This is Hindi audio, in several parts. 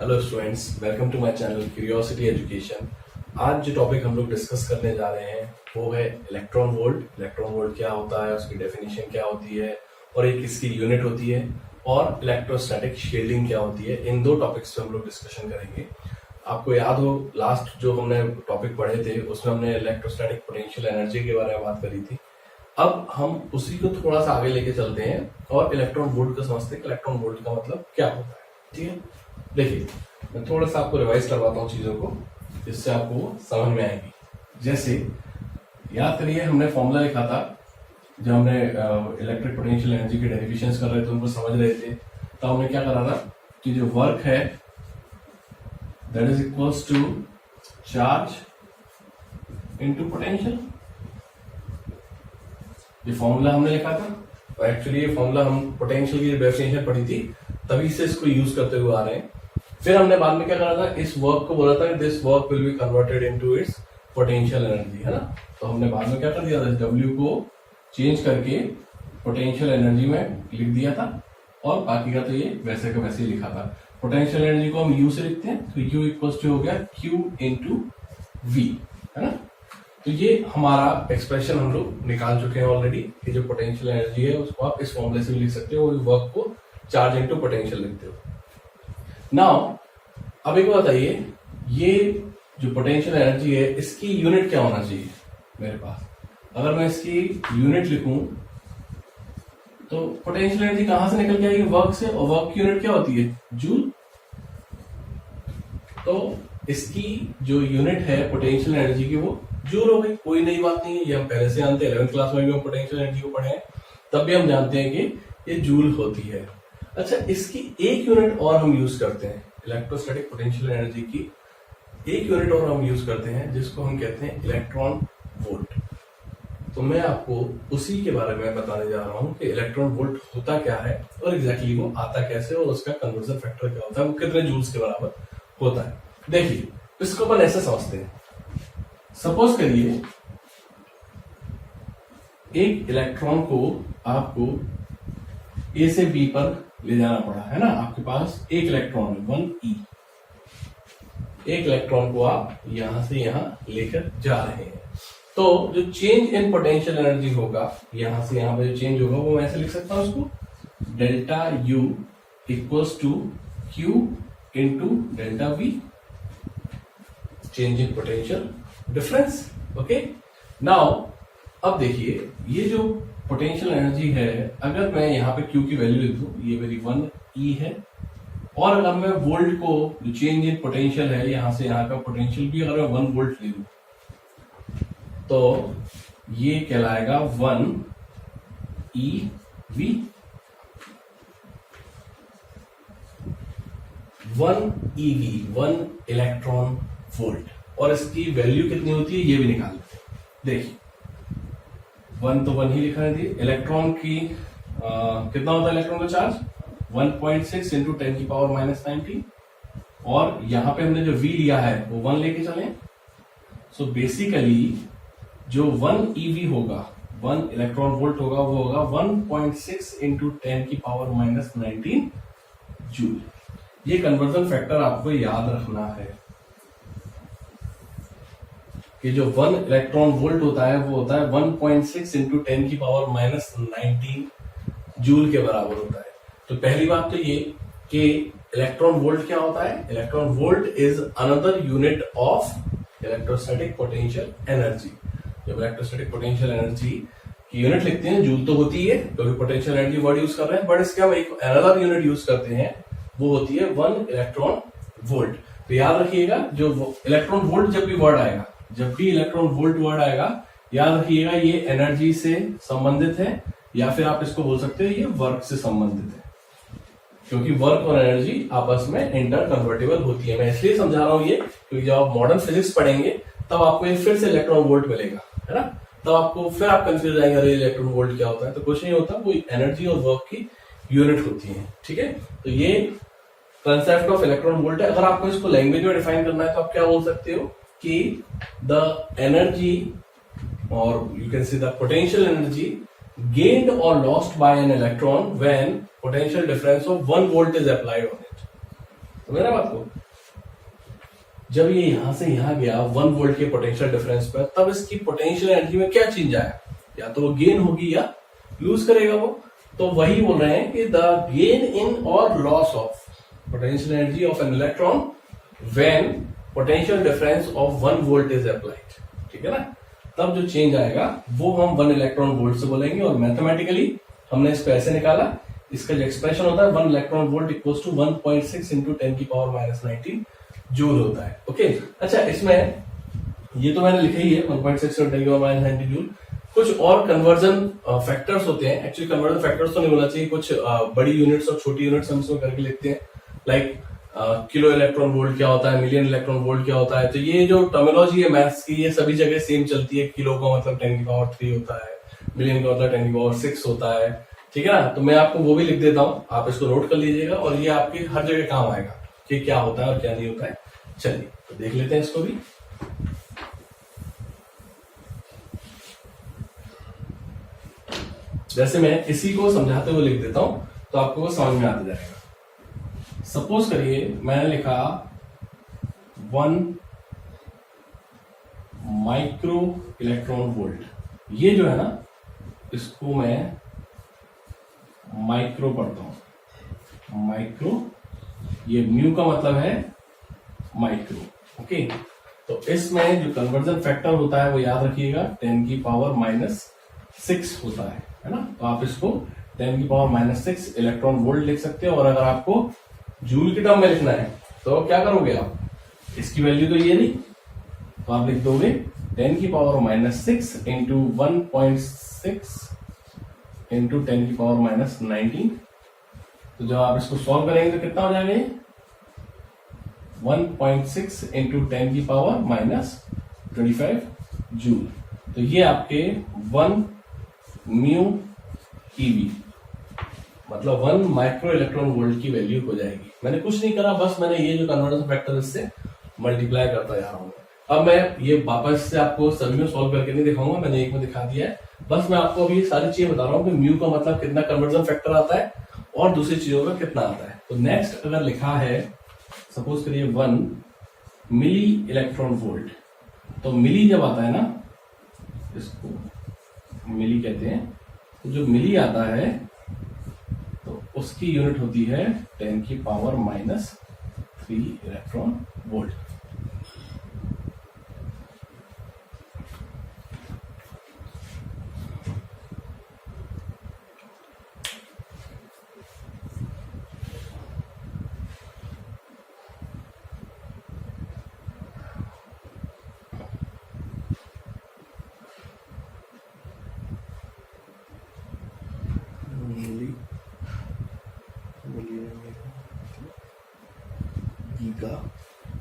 Hello students, welcome to my channel curiosity education. आज जो टॉपिक हम लोग डिस्कस करने जा रहे हैं वो है इलेक्ट्रॉन वोल्ट। इलेक्ट्रॉन वोल्ट क्या होता है, उसकी डेफिनेशन क्या होती है और एक इसकी यूनिट होती है, और इलेक्ट्रोस्टैटिक शील्डिंग क्या होती है। इन दो टॉपिक्स पे हम लोग डिस्कशन करेंगे। आपको याद हो लास्ट जो हमने टॉपिक पढ़े थे उसमें हमने इलेक्ट्रोस्टैटिक पोटेंशियल एनर्जी के बारे में बात करी थी। अब हम उसी को थोड़ा सा आगे लेके चलते हैं और इलेक्ट्रॉन वोल्ट को समझते हैं। इलेक्ट्रॉन वोल्ट का मतलब क्या होता है, ठीक है। देखिए, मैं थोड़ा सा आपको रिवाइज करवाता हूँ चीजों को, जिससे आपको समझ में आएगी। जैसे याद करिए, हमने फॉर्मूला लिखा था जब हमने इलेक्ट्रिक पोटेंशियल एनर्जी के डेरिवेशंस कर रहे थे, उनको समझ रहे थे। तो हमने क्या करा था कि जो वर्क है that is equals to charge into potential. ये फॉर्मूला हमने लिखा था, और एक्चुअली ये फॉर्मूला हम पोटेंशियल की डेफिनेशन पढ़ी थी, तभी से इसको यूज करते हुए आ रहे हैं। फिर हमने बाद में क्या करा था, इस वर्क को बोला था this work will be converted into its potential energy, है ना। तो हमने बाद में क्या कर दिया था, डब्ल्यू को चेंज करके पोटेंशियल एनर्जी में लिख दिया था, और बाकी का तो ये वैसे का वैसे ही लिखा था। पोटेंशियल एनर्जी को हम यू से लिखते हैं, तो यू इक्वल्स टू हो गया क्यू इंटू वी, है ना। तो ये हमारा एक्सप्रेशन हम लोग निकाल चुके हैं ऑलरेडी कि जो पोटेंशियल एनर्जी है उसको आप इस फॉर्मूले से भी लिख सकते हो, वर्क को चार्ज इनटू पोटेंशियल लिखते हो। नाउ अब एक बात बताइए, ये जो पोटेंशियल एनर्जी है इसकी यूनिट क्या होना चाहिए मेरे पास। अगर मैं इसकी यूनिट लिखूं तो पोटेंशियल एनर्जी कहां से निकल के आएगी, वर्क से, और वर्क की यूनिट क्या होती है, जूल। तो इसकी जो यूनिट है पोटेंशियल एनर्जी की वो जूल हो गई, कोई नई बात नहीं है। ये हम पहले से जानते हैं, 11th क्लास में भी हम पोटेंशियल एनर्जी को पढ़े हैं, तब भी हम जानते हैं कि ये जूल होती है। अच्छा, इसकी एक यूनिट और हम यूज करते हैं, इलेक्ट्रोस्टैटिक पोटेंशियल एनर्जी की एक यूनिट और हम यूज करते हैं, जिसको हम कहते हैं इलेक्ट्रॉन वोल्ट। तो मैं आपको उसी के बारे में बताने जा रहा हूं कि इलेक्ट्रॉन वोल्ट होता क्या है और एग्जैक्टली वो आता कैसे, और उसका कन्वर्जन फैक्टर क्या होता है, वो कितने जूल्स के बराबर होता है। देखिए, इसको अपन ऐसे समझते हैं। सपोज करिए एक इलेक्ट्रॉन को आपको ए से बी पर ले जाना पड़ा, है ना। आपके पास एक इलेक्ट्रॉन है 1e, एक इलेक्ट्रॉन को आप यहां से यहां लेकर जा रहे हैं। तो जो चेंज इन पोटेंशियल एनर्जी होगा, यहां से यहां पर जो चेंज होगा वो मैं ऐसे लिख सकता हूं उसको, delta U equals to Q into delta V, change in potential difference. Okay, now अब देखिए, ये जो पोटेंशियल एनर्जी है, अगर मैं यहाँ पे Q की वैल्यू लिख दूं, ये मेरी 1e है, और अगर मैं वोल्ट को, जो चेंज इन पोटेंशियल है, यहां से यहां का पोटेंशियल भी अगर मैं 1 वोल्ट ले लूं तो ये कहलाएगा 1eV, 1eV, 1 इलेक्ट्रॉन वोल्ट। और इसकी वैल्यू कितनी होती है ये भी निकाल लेते हैं। देखिए, 1 तो 1 ही लिखा है। इलेक्ट्रॉन की कितना होता है इलेक्ट्रॉन का चार्ज, 1.6 इंटू 10 की पावर माइनस 19, और यहां पे हमने जो V लिया है वो 1 लेके चले। सो बेसिकली जो 1eV होगा, 1 इलेक्ट्रॉन वोल्ट होगा, वो होगा 1.6 इंटू 10 की पावर माइनस 19 जूल। ये कन्वर्जन फैक्टर आपको याद रखना है कि जो 1 इलेक्ट्रॉन वोल्ट होता है वो होता है 1.6 इंटू 10 की पावर माइनस 19 जूल के बराबर होता है। तो पहली बात तो ये कि इलेक्ट्रॉन वोल्ट क्या होता है, electron volt is another unit of electrostatic potential energy. जब इलेक्ट्रोस्टैटिक पोटेंशियल एनर्जी की यूनिट लिखते हैं, जूल तो होती है क्योंकि पोटेंशियल एनर्जी वर्ड यूज कर रहे हैं, बट इसके हम एक अनदर यूनिट यूज करते हैं, वो होती है 1 इलेक्ट्रॉन वोल्ट। तो याद रखिएगा, जो इलेक्ट्रॉन वोल्ट जब भी वर्ड आएगा, जब भी इलेक्ट्रॉन वोल्ट वर्ड आएगा, याद रखिएगा ये एनर्जी से संबंधित है, या फिर आप इसको बोल सकते हैं ये वर्क से संबंधित है, क्योंकि वर्क और एनर्जी आपस में इंटर कन्वर्टेबल होती है। मैं इसलिए समझा रहा हूं ये, क्योंकि जब आप मॉडर्न फिजिक्स पढ़ेंगे तब आपको ये फिर से इलेक्ट्रॉन वोल्ट मिलेगा, है ना। तब आपको फिर आप कंफ्यूज आएंगे, अरे इलेक्ट्रॉन वोल्ट क्या होता है। तो कुछ नहीं होता, वो एनर्जी और वर्क की यूनिट होती है, ठीक है। तो ये कंसेप्ट ऑफ इलेक्ट्रॉन वोल्ट है। अगर आपको इसको लैंग्वेज में डिफाइन करना है तो आप क्या बोल सकते हो कि द एनर्जी, और you can see the potential energy gained or lost by an electron when potential difference of 1 volt is applied on it। समझ रहे बात को? जब ये यहां से यहां गया 1 वोल्ट के पोटेंशियल डिफरेंस पर, तब इसकी पोटेंशियल एनर्जी में क्या चेंज आया? या तो वो गेन होगी या लूज करेगा वो। तो वही बोल रहे हैं कि द गेन इन और loss of potential energy of an electron when potential difference of 1 volt is applied, ठीक है ना, तब जो चेंज आएगा वो हम 1 इलेक्ट्रॉन वोल्ट से बोलेंगे। और मैथमेटिकली हमने इसको ऐसे निकाला, इसका जो एक्सप्रेशन होता है 1 electron volt equals to 1.6 into 10 की पावर -19 जूल होता है। ओके, अच्छा इसमें ये तो मैंने लिखा ही है 1.6 इंटू 10 की पावर -19 जूल। कुछ और कन्वर्जन फैक्टर्स होते हैं, एक्चुअली कन्वर्जन फैक्टर्स तो नहीं होना चाहिए, कुछ बड़ी यूनिट्स और छोटी यूनिट्स हम इसमें करके लिखते हैं, लाइक किलो इलेक्ट्रॉन वोल्ट क्या होता है, मिलियन इलेक्ट्रॉन वोल्ट क्या होता है। तो ये जो टर्मिनोलॉजी है मैथ्स की, ये सभी जगह सेम चलती है। किलो का मतलब 10 की पावर 3 होता है, मिलियन का मतलब 10 की पावर 6 होता है, ठीक है ना। तो मैं आपको वो भी लिख देता हूं, आप इसको नोट कर लीजिएगा और ये आपके हर जगह काम आएगा कि क्या होता है और क्या नहीं होता है। चलिए तो देख लेते हैं इसको भी। जैसे मैं इसी को समझाते हुए लिख देता हूं तो आपको वो समझ में आता जाएगा। सपोज करिए मैंने लिखा 1 माइक्रो इलेक्ट्रॉन वोल्ट। ये जो है ना, इसको मैं माइक्रो पढ़ता हूं, माइक्रो, ये म्यू का मतलब है माइक्रो। ओके, तो इसमें जो कन्वर्जन फैक्टर होता है वो याद रखिएगा 10 की पावर -6 होता है ना। तो आप इसको 10 की पावर -6 इलेक्ट्रॉन वोल्ट लिख सकते हो। और अगर आपको जूल की टर्म में लिखना है तो क्या करोगे आप, इसकी वैल्यू तो ये नहीं, तो आप लिख दोगे 10 की पावर -6 इंटू 1.6 इंटू 10 की पावर -19। तो जब आप इसको सॉल्व करेंगे तो कितना हो जाएगा, 1.6 इंटू 10 की पावर -25 जूल। तो ये आपके 1 म्यू ईवी मतलब 1 माइक्रो इलेक्ट्रॉन वोल्ट की वैल्यू हो जाएगी। मैंने कुछ नहीं करा, बस मैंने ये जो कन्वर्जन फैक्टर इससे मल्टीप्लाई करता जा रहा हूं। अब मैं ये वापस से आपको सभी में सॉल्व करके नहीं दिखाऊंगा, मैंने एक में दिखा दिया है। बस मैं आपको अभी सारी चीजें बता रहा हूँ कि म्यू का मतलब कितना कन्वर्जन फैक्टर आता है और दूसरी चीजों का कितना आता है। तो नेक्स्ट अगर लिखा है, सपोज करिए 1 मिली इलेक्ट्रॉन वोल्ट, तो मिली जब आता है ना, इसको मिली कहते हैं, तो जो मिली आता है तो उसकी यूनिट होती है 10 की power -3 electron volt. Giga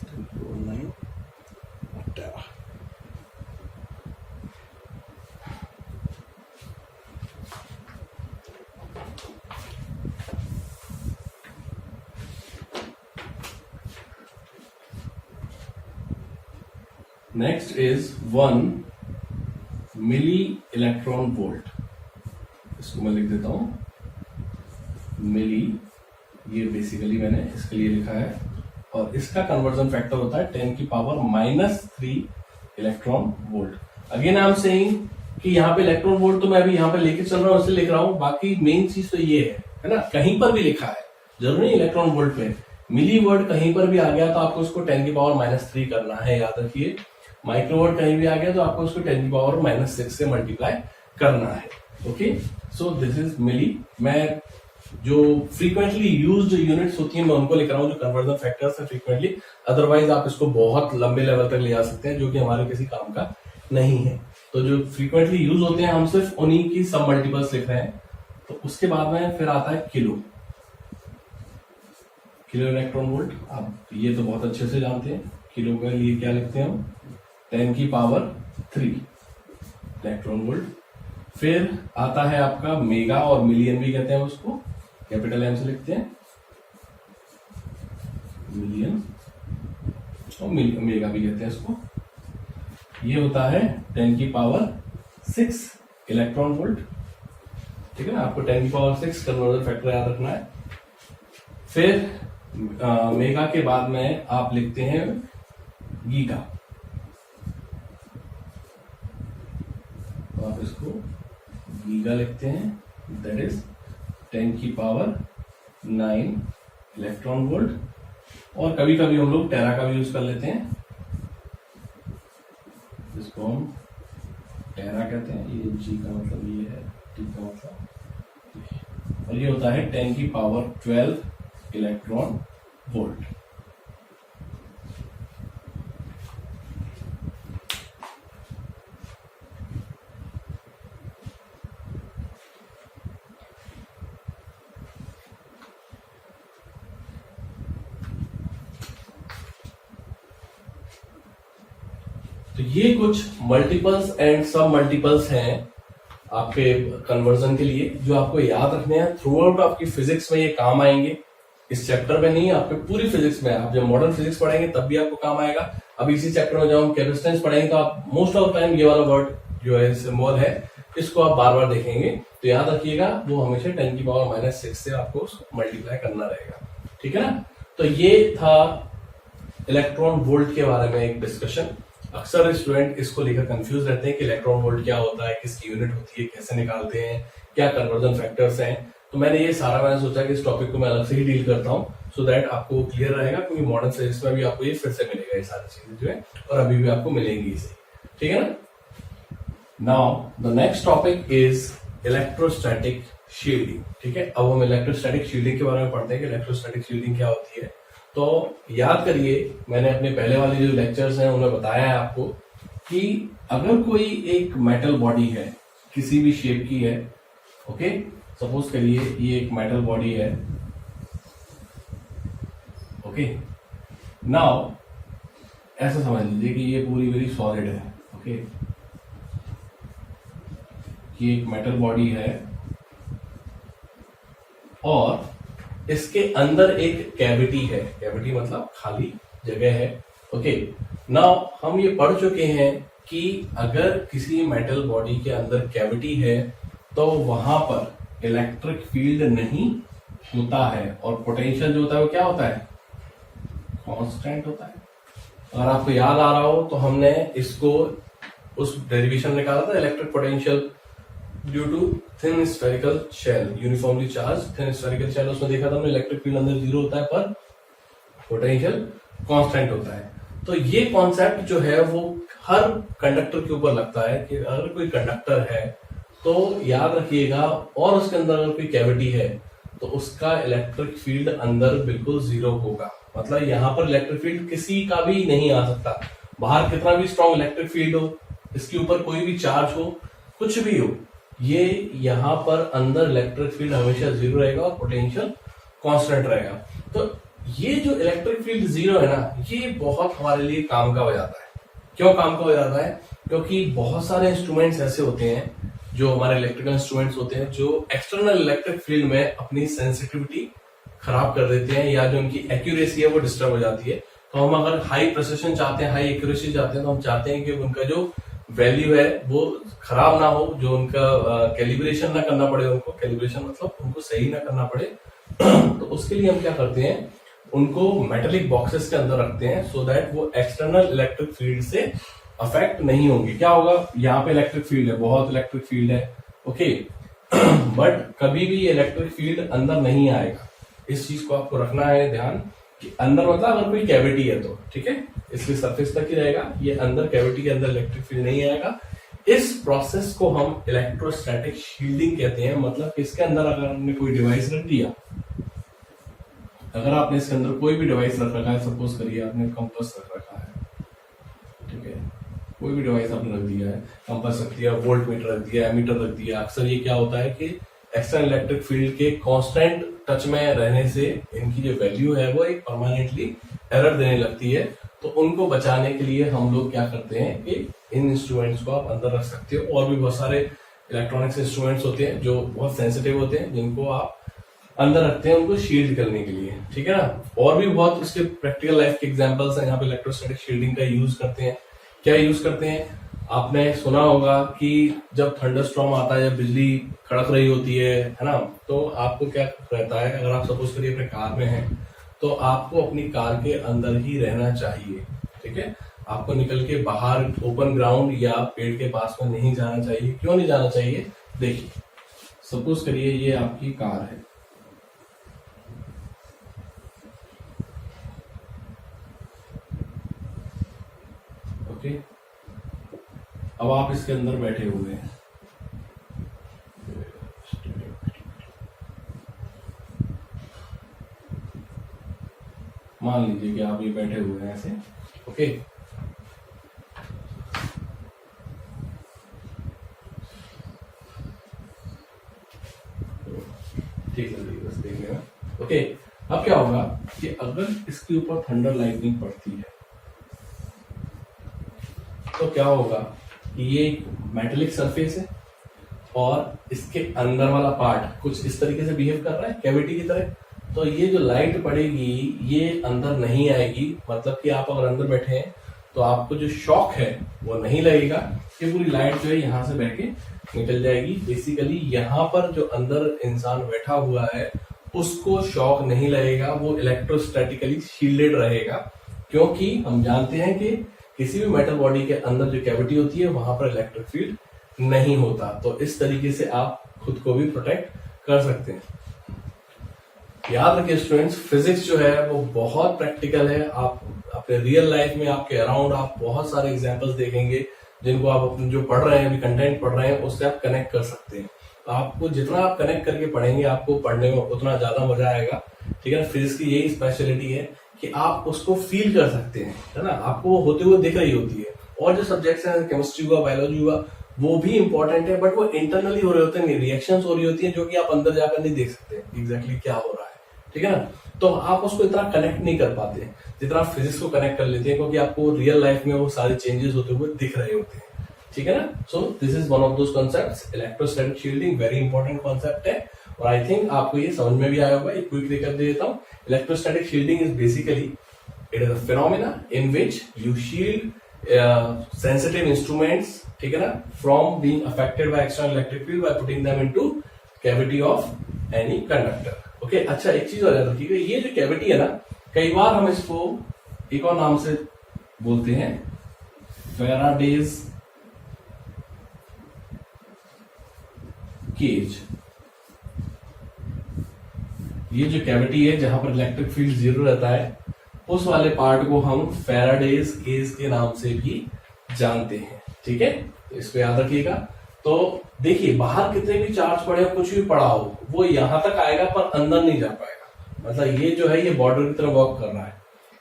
349 tera. Next is 1 milli electron volt. इसको मैं लिख देता हूं मिली, ये बेसिकली मैंने इसके लिए लिखा है। और इसका कन्वर्जन फैक्टर होता है 10 की power -3 electron volt. Again I am saying कि यहाँ पे इलेक्ट्रॉन वोल्ट तो मैं अभी यहाँ पे लेके चल रहा हूँ, इसलिए लिख रहा हूँ। बाकी मेन चीज तो ये है ना, कहीं पर भी लिखा है, जरूरी नहीं इलेक्ट्रॉन वोल्ट पे, मिली वर्ड कहीं पर भी आ गया तो आपको उसको 10 की पावर -3 करना है, याद रखिए। माइक्रो वर्ड कहीं भी आ गया तो आपको उसको 10 की पावर -6 से मल्टीप्लाई करना है। ओके, सो दिस इज मिली। मैं जो फ्रीक्वेंटली यूज्ड यूनिट्स होती हैं मैं उनको लिख रहा हूँ, जो कन्वर्जन फैक्टर्स है फ्रीक्वेंटली। अदरवाइज आप इसको बहुत लंबे लेवल तक ले जा सकते हैं, जो कि हमारे किसी काम का नहीं है। तो जो फ्रीक्वेंटली यूज होते हैं हम सिर्फ उन्हीं की सब मल्टीपल्स लिख रहे हैं। तो उसके बाद में फिर आता है किलो, किलो इलेक्ट्रॉन वोल्ट। आप ये तो बहुत अच्छे से जानते हैं, किलो के लिए क्या लिखते हैं हम, 10 की पावर 3 इलेक्ट्रॉन वोल्ट। फिर आता है आपका मेगा, और मिलियन भी कहते हैं उसको, कैपिटल एम से लिखते हैं मिलियन, और मेगा भी कहते हैं इसको। ये होता है 10 की पावर 6 इलेक्ट्रॉन वोल्ट, ठीक है ना। आपको 10 की पावर 6 कन्वर्जन फैक्टर याद रखना है। फिर मेगा के बाद में आप लिखते हैं गीगा, तो आप इसको गीगा लिखते हैं, दैट इज 10⁹ इलेक्ट्रॉन वोल्ट। और कभी कभी हम लोग टेरा का भी यूज कर लेते हैं, जिसको हम टेरा कहते हैं। ये जी का मतलब ये है, टी का मतलब, और ये होता है 10⁻12 इलेक्ट्रॉन वोल्ट। तो ये कुछ मल्टीपल्स एंड सब मल्टीपल्स हैं आपके कन्वर्जन के लिए, जो आपको याद रखने हैं। थ्रू आउट आपकी फिजिक्स में ये काम आएंगे, इस चैप्टर में नहीं, आपके पूरी फिजिक्स में। आप जब मॉडर्न फिजिक्स पढ़ेंगे तब भी आपको काम आएगा। अब इसी चैप्टर में जब हम कैपेसिटेंस पढ़ेंगे तो आप मोस्ट ऑफ टाइम ये वाला वर्ड जो है सिंबल है, इसको आप बार बार देखेंगे। तो याद रखिएगा, वो हमेशा 10⁻⁻6 से आपको उसको मल्टीप्लाई करना रहेगा, ठीक है ना। तो ये था इलेक्ट्रॉन वोल्ट के बारे में एक डिस्कशन। अक्सर स्टूडेंट इसको लेकर कंफ्यूज रहते हैं कि इलेक्ट्रॉन वोल्ट क्या होता है, किसकी यूनिट होती है, कैसे निकालते हैं, क्या कन्वर्जन फैक्टर्स हैं। तो मैंने मैंने सोचा कि इस टॉपिक को मैं अलग से ही डील करता हूँ, सो दैट आपको क्लियर रहेगा, क्योंकि मॉडर्न फिजिक्स में भी आपको ये फिर से मिलेगा ये सारी चीजें जो है, और अभी भी आपको मिलेंगी इसे, ठीक है ना। Now the next topic is electrostatic shielding, ठीक है। अब हम इलेक्ट्रोस्टैटिक शील्डिंग के बारे में पढ़ते हैं कि इलेक्ट्रोस्टैटिक शील्डिंग क्या होती है। तो याद करिए, मैंने अपने पहले वाले जो लेक्चर्स हैं उनमें बताया है आपको कि अगर कोई एक मेटल बॉडी है, किसी भी शेप की है, ओके, सपोज करिए ये एक मेटल बॉडी है, ओके। नाउ ऐसा समझ लीजिए कि ये पूरी मेरी सॉलिड है, ओके। ये एक मेटल बॉडी है और इसके अंदर एक कैविटी है, कैविटी मतलब खाली जगह है, ओके। नाउ हम ये पढ़ चुके हैं कि अगर किसी मेटल बॉडी के अंदर कैविटी है तो वहां पर इलेक्ट्रिक फील्ड नहीं होता है, और पोटेंशियल जो होता है वो क्या होता है, कांस्टेंट होता है। अगर आपको याद आ रहा हो तो हमने इसको उस डेरिवेशन निकाला था, electric potential due to thin spherical shell, uniformly charge thin spherical shell. उसमें देखा था हमने इलेक्ट्रिक फील्ड अंदर 0 होता है पर पोटेंशियल कांस्टेंट होता है। तो ये कॉन्सेप्ट जो है वो हर कंडक्टर के ऊपर लगता है कि अगर कोई कंडक्टर है तो याद रखिएगा, और उसके अंदर अगर कोई कैविटी है तो उसका इलेक्ट्रिक फील्ड अंदर बिल्कुल 0 होगा। मतलब यहाँ पर इलेक्ट्रिक फील्ड किसी का भी नहीं आ सकता, बाहर कितना भी स्ट्रॉन्ग इलेक्ट्रिक फील्ड हो, इसके ऊपर कोई भी चार्ज हो, कुछ भी हो, ये यहाँ पर अंदर इलेक्ट्रिक फील्ड हमेशा 0 रहेगा और पोटेंशियल कांस्टेंट रहेगा। तो ये जो इलेक्ट्रिक फील्ड 0 है ना, ये बहुत हमारे लिए काम का हो जाता है। क्यों काम का हो जाता है? क्योंकि बहुत सारे इंस्ट्रूमेंट्स ऐसे होते हैं जो हमारे इलेक्ट्रिकल इंस्ट्रूमेंट्स होते हैं जो एक्सटर्नल इलेक्ट्रिक फील्ड में अपनी सेंसिटिविटी खराब कर देते हैं, या जो उनकी एक्यूरेसी है वो डिस्टर्ब हो जाती है। तो हम अगर हाई प्रिसिशन चाहते हैं, हाई एक्यूरेसी चाहते हैं, तो हम चाहते हैं कि उनका जो वैल्यू है वो खराब ना हो, जो उनका कैलिब्रेशन ना करना पड़े, उनको कैलिब्रेशन मतलब उनको सही ना करना पड़े। तो उसके लिए हम क्या करते हैं, उनको मेटेलिक बॉक्सेस के अंदर रखते हैं, सो दैट वो एक्सटर्नल इलेक्ट्रिक फील्ड से अफेक्ट नहीं होंगे। क्या होगा, यहाँ पे इलेक्ट्रिक फील्ड है, बहुत इलेक्ट्रिक फील्ड है, ओके, बट कभी भी इलेक्ट्रिक फील्ड अंदर नहीं आएगा। इस चीज को आपको रखना है ध्यान कि अंदर मतलब अगर कोई कैविटी है तो ठीक है, इसके सरफेस तक ही रहेगा, ये अंदर कैविटी के अंदर इलेक्ट्रिक फील्ड नहीं आएगा। इस प्रोसेस को हम इलेक्ट्रोस्टैटिक शील्डिंग कहते हैं। मतलब इसके अंदर अगर हमने कोई डिवाइस रख दिया, अगर आपने इसके अंदर कोई भी डिवाइस रख रखा है, सपोज करिए आपने कंपास रख रखा है, ठीक है, कोई भी डिवाइस आपने रख दिया है, कंपास रख दिया, वोल्ट मीटर रख दिया, एमीटर रख दिया। अक्सर ये क्या होता है कि एक्सटर्नल इलेक्ट्रिक फील्ड के कांस्टेंट टच में रहने से इनकी जो वैल्यू है वो एक परमानेंटली एरर देने लगती है। तो उनको बचाने के लिए हम लोग क्या करते हैं कि इन इंस्ट्रूमेंट्स को आप अंदर रख सकते हो। और भी बहुत सारे इलेक्ट्रॉनिक्स इंस्ट्रूमेंट्स होते हैं जो बहुत सेंसिटिव होते हैं, जिनको आप अंदर रखते हैं उनको शील्ड करने के लिए, ठीक है ना। और भी बहुत उसके प्रैक्टिकल लाइफ के एग्जांपल्स हैं, यहाँ पे इलेक्ट्रोस्टैटिक शील्डिंग का यूज करते हैं। क्या यूज करते हैं, आपने सुना होगा कि जब थंडरस्टॉर्म आता है, जब बिजली कड़क रही होती है ना, तो आपको क्या रहता है, अगर आप सपोज करिए अपने कार में हैं तो आपको अपनी कार के अंदर ही रहना चाहिए, ठीक है। आपको निकल के बाहर ओपन ग्राउंड या पेड़ के पास में नहीं जाना चाहिए। क्यों नहीं जाना चाहिए? देखिए, सपोज करिए ये आपकी कार है, ओके। अब आप इसके अंदर बैठे हुए हैं, मान लीजिए कि आप ये बैठे हुए हैं ऐसे, ओके। ठीक है, बस देखिएगा, ओके। अब क्या होगा कि अगर इसके ऊपर थंडर लाइटनिंग पड़ती है तो क्या होगा कि ये मेटेलिक सरफेस है और इसके अंदर वाला पार्ट कुछ इस तरीके से बिहेव कर रहा है कैविटी की तरह, तो ये जो लाइट पड़ेगी ये अंदर नहीं आएगी। मतलब कि आप अगर अंदर बैठे हैं तो आपको जो शॉक है वो नहीं लगेगा, ये पूरी लाइट जो है यहाँ से बह के निकल जाएगी। बेसिकली यहाँ पर जो अंदर इंसान बैठा हुआ है उसको शॉक नहीं लगेगा, वो इलेक्ट्रोस्टैटिकली शील्डेड रहेगा, क्योंकि हम जानते हैं कि किसी भी मेटल बॉडी के अंदर जो कैविटी होती है वहां पर इलेक्ट्रिक फील्ड नहीं होता। तो इस तरीके से आप खुद को भी प्रोटेक्ट कर सकते हैं। याद रखिए स्टूडेंट्स, फिजिक्स जो है वो बहुत प्रैक्टिकल है। आप अपने रियल लाइफ में आपके अराउंड आप बहुत सारे एग्जांपल्स देखेंगे जिनको आप जो पढ़ रहे हैं, अभी कंटेंट पढ़ रहे हैं, उससे आप कनेक्ट कर सकते हैं। तो आपको जितना आप कनेक्ट करके पढ़ेंगे आपको पढ़ने में उतना ज्यादा मजा आएगा, ठीक है। फिजिक्स की यही स्पेशलिटी है कि आप उसको फील कर सकते हैं, है ना, आपको वो होते हुए दिख रही होती है। और जो सब्जेक्ट्स हैं, केमिस्ट्री हुआ, बायोलॉजी हुआ, वो भी इंपॉर्टेंट है, बट वो इंटरनली हो रहे होते हैं, रिएक्शंस हो रही होती है जो कि आप अंदर जाकर नहीं देख सकते एग्जैक्टली क्या हो रहा है, ठीक है ना। तो आप उसको इतना कनेक्ट नहीं कर पाते जितना फिजिक्स को कनेक्ट कर लेते हैं, क्योंकि आपको रियल लाइफ में वो सारे चेंजेस होते हुए दिख रहे होते हैं, ठीक है ना। So this is one of those concepts, electrostatic shielding very important concept है और आई थिंक आपको ये समझ में भी आया होगा। एक क्विक रिकैप दे देता हूँ। Electrostatic shielding is basically it is a phenomena in which you shield sensitive instruments, ठीक है ना, from being affected by external electric field by putting them into cavity of any conductor, okay। अच्छा, एक चीज और याद रखिएगा, ये जो कैविटी है ना, कई बार हम इसको एक और नाम से बोलते हैं, फैराडेज केज। ये जो कैविटी है जहां पर इलेक्ट्रिक फील्ड जीरो रहता है, उस वाले पार्ट को हम फैराडेज केज के नाम से भी जानते हैं, ठीक है। तो इसको याद रखिएगा। तो देखिए, बाहर कितने भी चार्ज पड़े हो, कुछ भी पड़ा हो, वो यहां तक आएगा पर अंदर नहीं जा पाएगा। मतलब ये जो है ये बॉर्डर की तरह वर्क कर रहा है,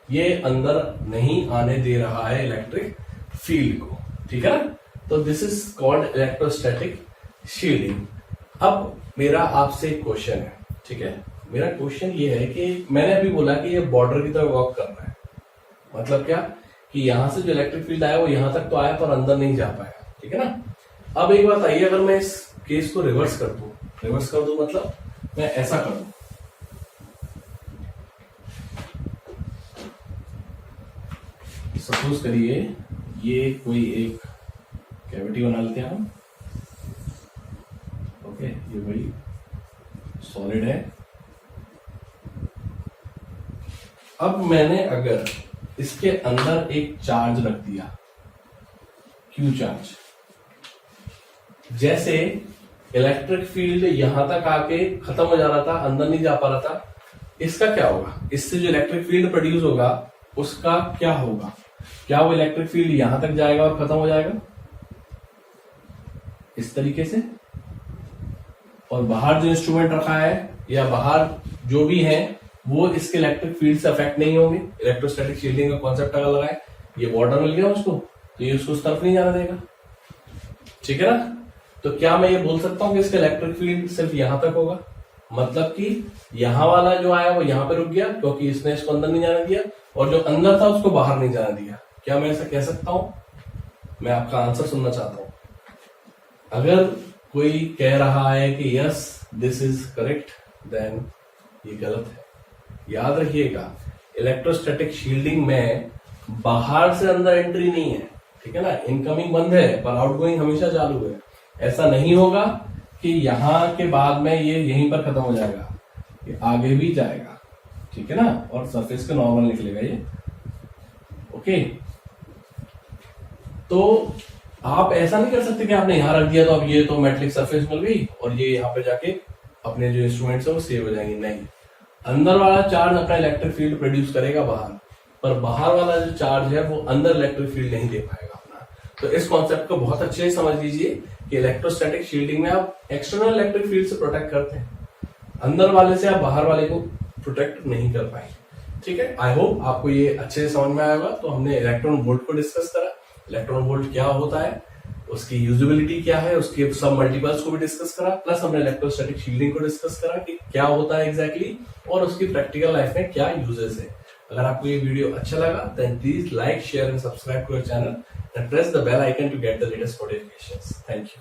ये अंदर नहीं आने दे रहा है इलेक्ट्रिक फील्ड को, ठीक है ना। तो this is called electrostatic shielding. अब मेरा आपसे एक क्वेश्चन है, ठीक है। मेरा क्वेश्चन ये है कि मैंने अभी बोला कि ये बॉर्डर की तरह वर्क कर रहा है, मतलब क्या कि यहां से जो इलेक्ट्रिक फील्ड आया वो यहां तक तो आया पर अंदर नहीं जा पाया, ठीक है ना। अब एक बात आइए, अगर मैं इस केस को रिवर्स कर दूं मतलब मैं ऐसा कर दूं, सपोज करिए ये कोई एक कैविटी बना लेते हैं हम, ओके। ये भाई सॉलिड है। अब मैंने अगर इसके अंदर एक चार्ज रख दिया, क्यू चार्ज, जैसे इलेक्ट्रिक फील्ड यहां तक आके खत्म हो जा रहा था, अंदर नहीं जा पा रहा था, इसका क्या होगा? इससे जो इलेक्ट्रिक फील्ड प्रोड्यूस होगा उसका क्या होगा? क्या वो इलेक्ट्रिक फील्ड यहां तक जाएगा और खत्म हो जाएगा इस तरीके से, और बाहर जो इंस्ट्रूमेंट रखा है या बाहर जो भी है वो इसके इलेक्ट्रिक फील्ड से अफेक्ट नहीं होंगे। इलेक्ट्रोस्टैटिक शील्डिंग का कॉन्सेप्ट अगर लगाए, ये बॉर्डर मिल गया उसको, तो ये उसको उस तरफ नहीं जाने देगा, ठीक है ना। तो क्या मैं ये बोल सकता हूं कि इसका इलेक्ट्रिक फील्ड सिर्फ यहां तक होगा? मतलब कि यहां वाला जो आया वो यहां पे रुक गया क्योंकि इसने इसको अंदर नहीं जाने दिया, और जो अंदर था उसको बाहर नहीं जाने दिया। क्या मैं ऐसा कह सकता हूं? मैं आपका आंसर सुनना चाहता हूं। अगर कोई कह रहा है कि yes this is correct, then ये गलत है। याद रखिएगा, इलेक्ट्रोस्टैटिक शील्डिंग में बाहर से अंदर एंट्री नहीं है, ठीक है ना। इनकमिंग बंद है पर आउटगोइंग हमेशा चालू है। ऐसा नहीं होगा कि यहां के बाद में ये यहीं पर खत्म हो जाएगा, ये आगे भी जाएगा, ठीक है ना, और सरफेस का नॉर्मल निकलेगा ये। ओके, तो आप ऐसा नहीं कर सकते कि आपने यहां रख दिया तो अब ये तो मेटेलिक सरफेस मिल गई और ये यहाँ पे जाके अपने जो इंस्ट्रूमेंट्स है वो सेव हो जाएंगे। नहीं, अंदर वाला चार्ज अपना इलेक्ट्रिक फील्ड प्रोड्यूस करेगा बाहर, पर बाहर वाला जो चार्ज है वो अंदर इलेक्ट्रिक फील्ड नहीं दे पाएगा अपना। तो इस कॉन्सेप्ट को बहुत अच्छे से समझ लीजिए कि इलेक्ट्रोस्टैटिक शील्डिंग में आप एक्सटर्नल इलेक्ट्रिक फील्ड से प्रोटेक्ट करते हैं, अंदर वाले से आप बाहर वाले को प्रोटेक्ट नहीं कर पाएंगे। ठीक है, आई होप आपको ये अच्छे से समझ में आएगा। तो हमने इलेक्ट्रॉन वोल्ट को डिस्कस करा, इलेक्ट्रॉन वोल्ट क्या होता है, उसकी यूजेबिलिटी क्या है, उसके सब मल्टीपल्स को भी डिस्कस करा, प्लस हमने इलेक्ट्रोस्टैटिक शील्डिंग को डिस्कस करा कि क्या होता है एग्जैक्टली और उसकी प्रैक्टिकल लाइफ में क्या यूजेस है। अगर आपको ये वीडियो अच्छा लगा then please like, share and subscribe to our channel and press the bell icon to get the latest notifications. Thank you.